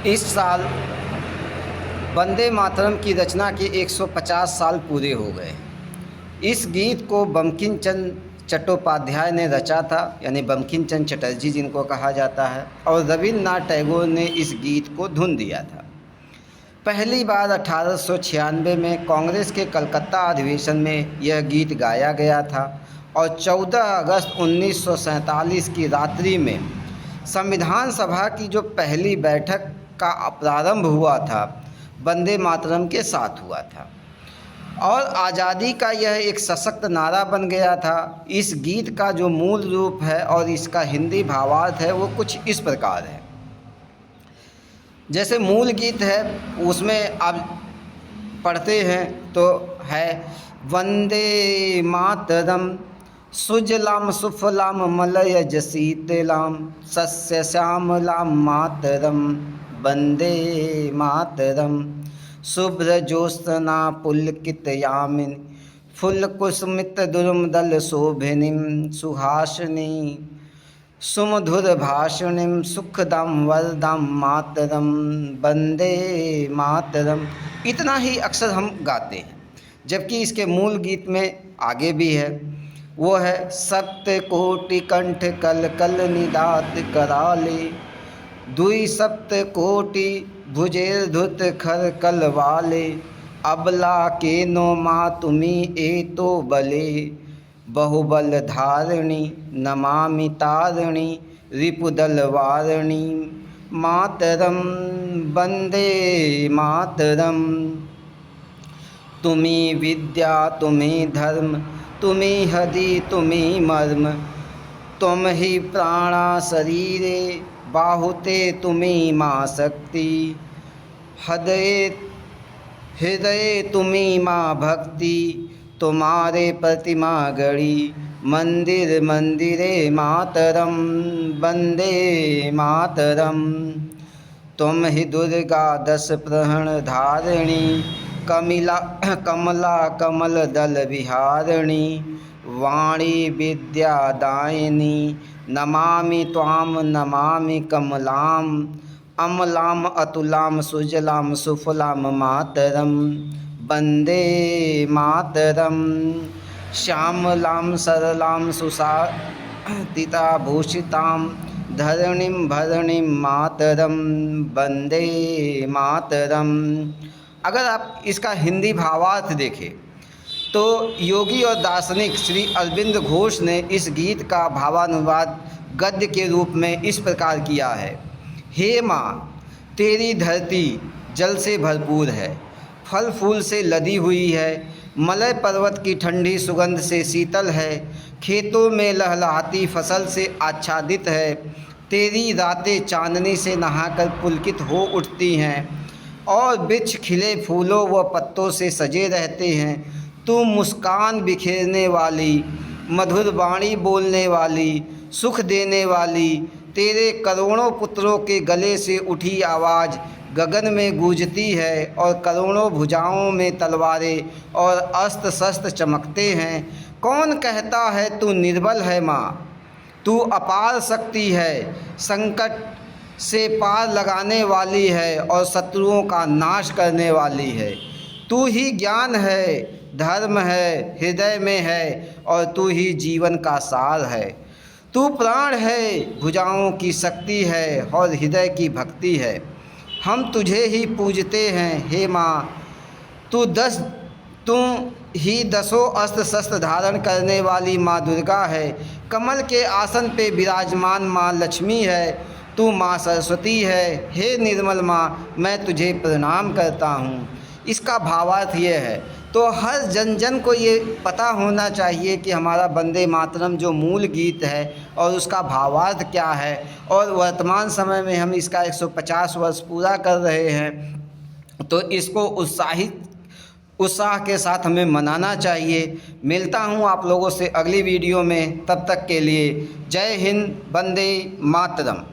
इस साल वंदे मातरम की रचना के 150 साल पूरे हो गए। इस गीत को बंकिम चंद्र चट्टोपाध्याय ने रचा था, यानी बंकिम चंद्र चटर्जी जिनको कहा जाता है, और रविन्द्रनाथ टैगोर ने इस गीत को धुन दिया था। पहली बार 1896 में कांग्रेस के कलकत्ता अधिवेशन में यह गीत गाया गया था और 14 अगस्त 1947 की रात्रि में संविधान सभा की जो पहली बैठक का प्रारंभ हुआ था वंदे मातरम के साथ हुआ था और आज़ादी का यह एक सशक्त नारा बन गया था। इस गीत का जो मूल रूप है और इसका हिंदी भावार्थ है वो कुछ इस प्रकार है। जैसे मूल गीत है उसमें आप पढ़ते हैं तो है वंदे मातरम सुजलाम सुफलाम मलयज शीतलाम सस्य श्यामलाम मातरम वंदे मातरम शुभ्रज्योत्स्ना पुलकितयामिनी फुलकुसुमित दुर्मदल शोभिनीं सुहासिनी सुमधुर भाषिणीं सुखदां वरदां मातरम वंदे मातरम। इतना ही अक्सर हम गाते हैं, जबकि इसके मूल गीत में आगे भी है, वो है सप्त कोटि कंठ कल कल निदात कराले दुई सप्त कोटि भुजेर धुत खर कल वाले अबला के नो माँ तुम्ही ए तो बले बहुबल धारिणी नमामि तारिणी रिपुदल वारिणी मातरम वंदे मातरम। तुम्ही विद्या तुम्ही धर्म तुम्ही हदि तुम्ही मर्म तुम ही प्राणा शरीरे बाहुते तुम्ही माँ शक्ति हृदय हृदय तुम्ही माँ भक्ति तुम्हारे प्रतिमा गढ़ी मंदिर मंदिरे मातरम वंदे मातरम। तुम ही दुर्गा दस प्रहण धारिणी कमला कमल दल विहारिणी वाणी विद्यादायिनी नमामि त्वाम नमामि कमलाम अमलाम अतुलाम सुजलाम सुफलाम मातरम वंदे मातरम। श्यामलां सरलां सुसातिता भूषितां धरणीं भरणीं मातरम वंदे मातरम। अगर आप इसका हिंदी भावार्थ देखें तो योगी और दार्शनिक श्री अरविंद घोष ने इस गीत का भावानुवाद गद्य के रूप में इस प्रकार किया है। हे माँ, तेरी धरती जल से भरपूर है, फल फूल से लदी हुई है, मलय पर्वत की ठंडी सुगंध से शीतल है, खेतों में लहलहाती फसल से आच्छादित है, तेरी रातें चांदनी से नहाकर पुलकित हो उठती हैं और वृक्ष खिले फूलों व पत्तों से सजे रहते हैं। तू मुस्कान बिखेरने वाली, मधुर वाणी बोलने वाली, सुख देने वाली, तेरे करोड़ों पुत्रों के गले से उठी आवाज़ गगन में गूंजती है और करोड़ों भुजाओं में तलवारें और अस्त्र शस्त्र चमकते हैं। कौन कहता है तू निर्बल है माँ, तू अपार शक्ति है, संकट से पार लगाने वाली है और शत्रुओं का नाश करने वाली है। तू ही ज्ञान है, धर्म है, हृदय में है और तू ही जीवन का सार है। तू प्राण है, भुजाओं की शक्ति है और हृदय की भक्ति है। हम तुझे ही पूजते हैं हे माँ, तू ही दसों अस्त्र शस्त्र धारण करने वाली माँ दुर्गा है। कमल के आसन पे विराजमान माँ लक्ष्मी है, तू माँ सरस्वती है। हे निर्मल माँ, मैं तुझे प्रणाम करता हूँ। इसका भावार्थ ये है। तो हर जन जन को ये पता होना चाहिए कि हमारा वंदे मातरम जो मूल गीत है और उसका भावार्थ क्या है, और वर्तमान समय में हम इसका 150 वर्ष पूरा कर रहे हैं, तो इसको उत्साह के साथ हमें मनाना चाहिए। मिलता हूँ आप लोगों से अगली वीडियो में, तब तक के लिए जय हिंद, वंदे मातरम।